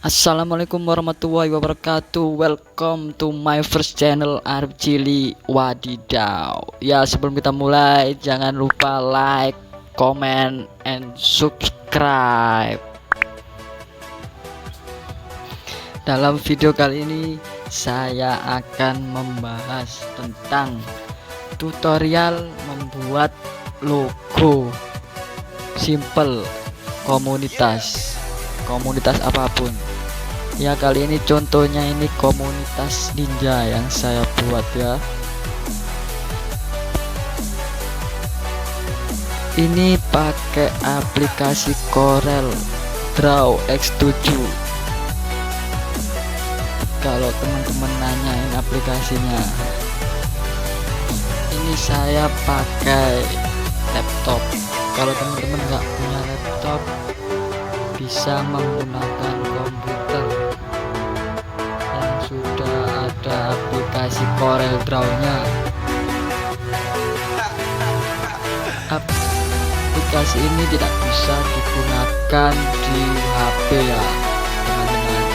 Assalamualaikum warahmatullahi wabarakatuh. Welcome to my first channel Arif Cili Wadidaw. Ya, sebelum kita mulai jangan lupa like, comment, and subscribe. Dalam video kali ini saya akan membahas tentang tutorial membuat logo simple komunitas apapun. Ya, kali ini contohnya ini komunitas ninja yang saya buat ya. Ini pakai aplikasi Corel Draw X7. Kalau teman-teman nanyain aplikasinya, ini saya pakai laptop. Kalau teman-teman nggak punya laptop, bisa menggunakan komputer yang sudah ada aplikasi Corel Draw-nya. Aplikasi ini tidak bisa digunakan di HP ya teman-teman,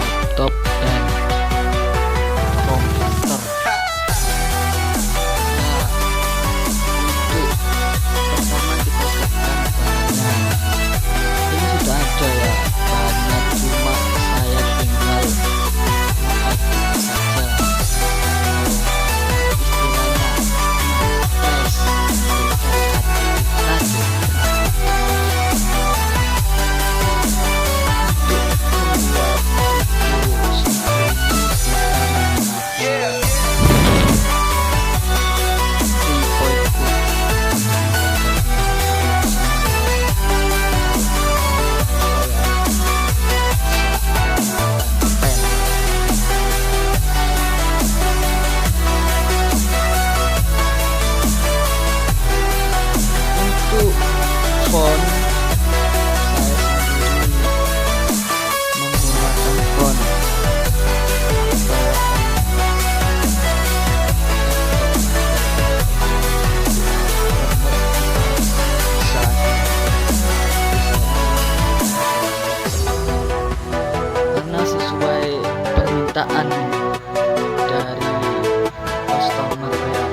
laptop dan komputer. Ada ya banyak, cuma saya tinggal mengedit saja font. Saya sendiri menggunakan font karena sesuai permintaan dari customer ya.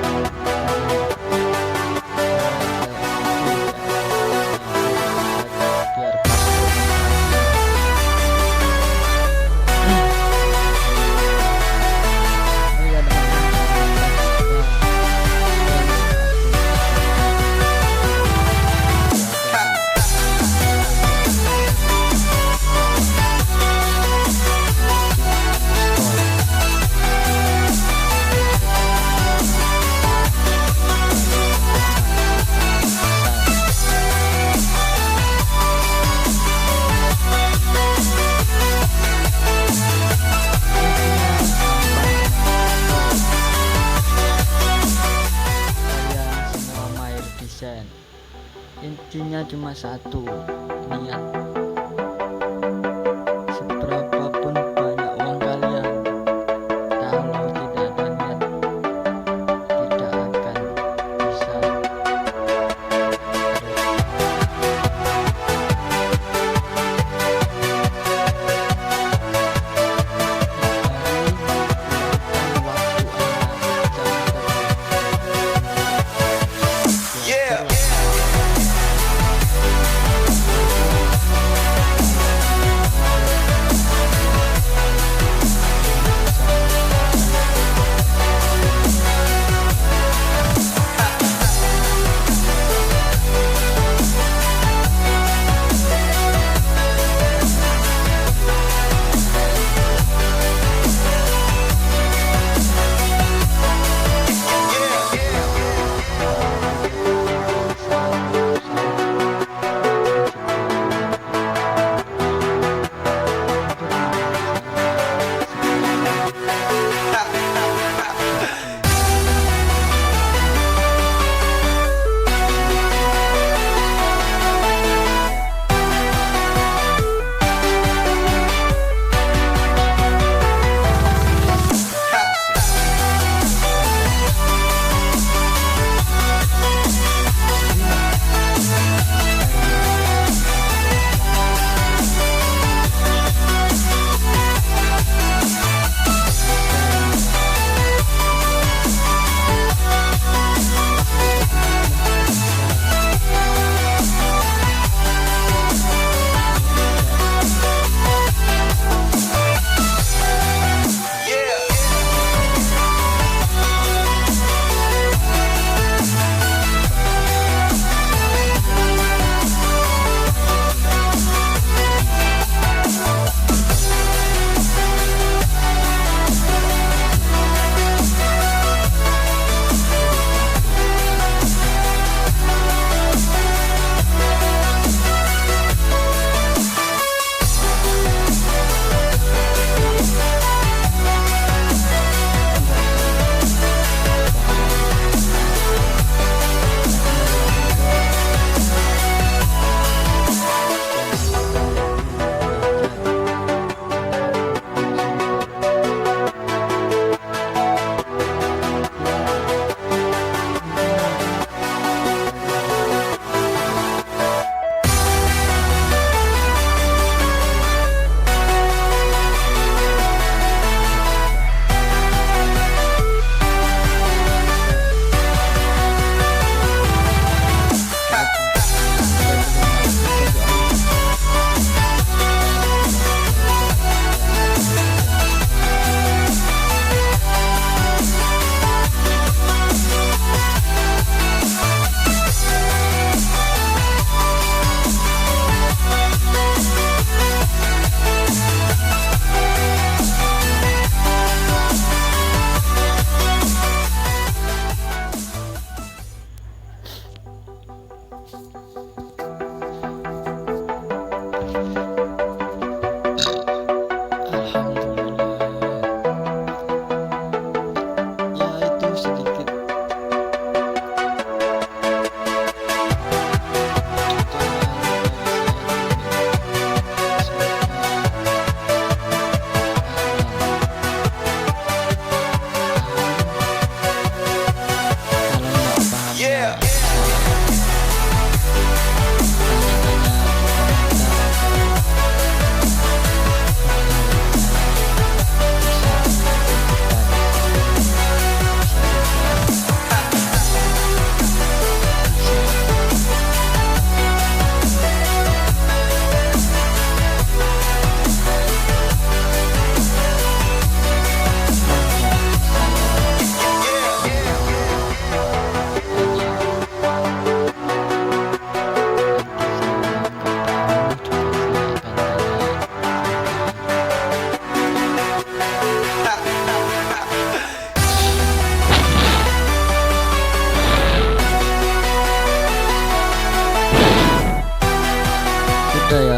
Intinya cuma satu, niat. Seberapapun banyak uang kalian, kalau tidak ada niat, tidak akan bisa.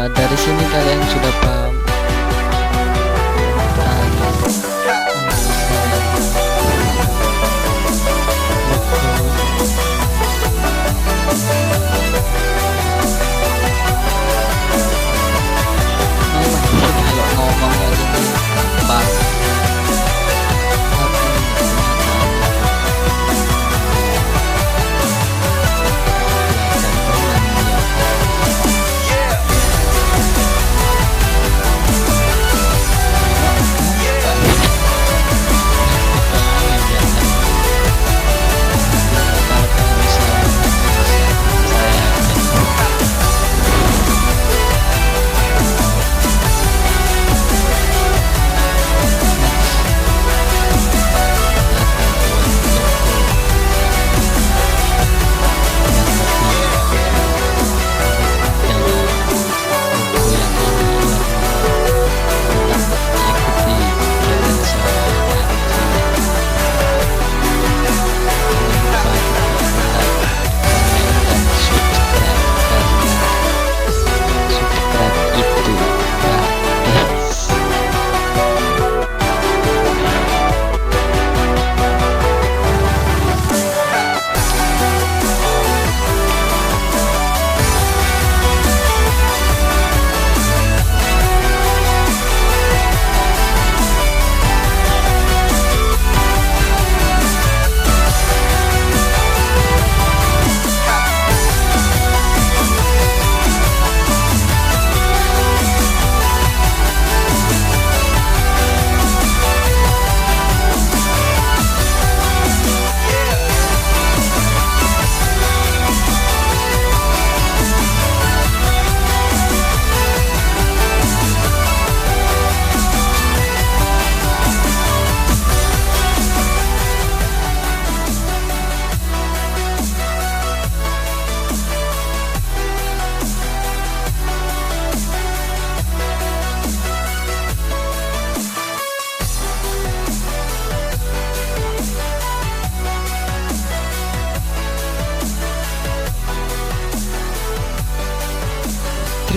Dari sini kalian sudah paham tentang kalau ngomongnya ini gampang, tapi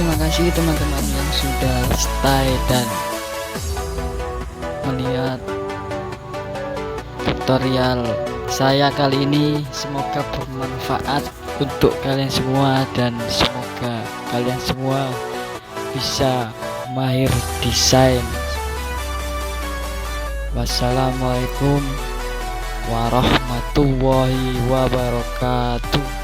terima kasih teman-teman yang sudah stay dan melihat tutorial saya kali ini. Semoga bermanfaat untuk kalian semua dan semoga kalian semua bisa mahir desain. Wassalamualaikum warahmatullahi wabarakatuh.